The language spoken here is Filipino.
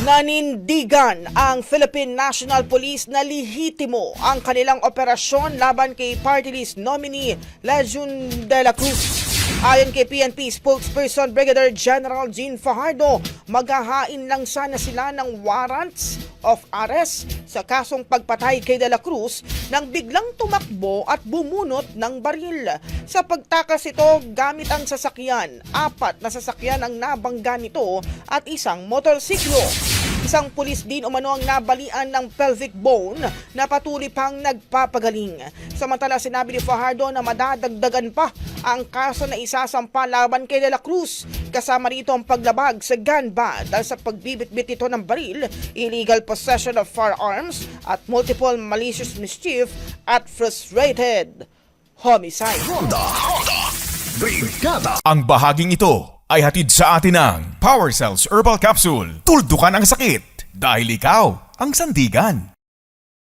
Nanindigan ang Philippine National Police na lehitimo ang kanilang operasyon laban kay party list nominee Legion de la Cruz. Ayon kay PNP spokesperson Brigadier General Jean Fajardo, maghahain lang sana sila ng warrants of arrest sa kasong pagpatay kay De La Cruz nang biglang tumakbo at bumunot ng baril. Sa pagtakas ito gamit ang sasakyan, 4 na sasakyan ang nabangga nito at isang motorsiklo. Isang pulis din umano ang nabalian ng pelvic bone na patuloy pang nagpapagaling. Samantala sinabi ni Fajardo na madadagdagan pa ang kaso na isasampa laban kay De La Cruz. Kasama rito ang paglabag sa gun ban dahil sa pagbibitbit ito ng baril, illegal possession of firearms at multiple malicious mischief at frustrated homicide. Brigada. Ang bahaging ito ay hatid sa atin ng Power Cells Herbal Capsule. Tuldukan ang sakit dahil ikaw ang sandigan.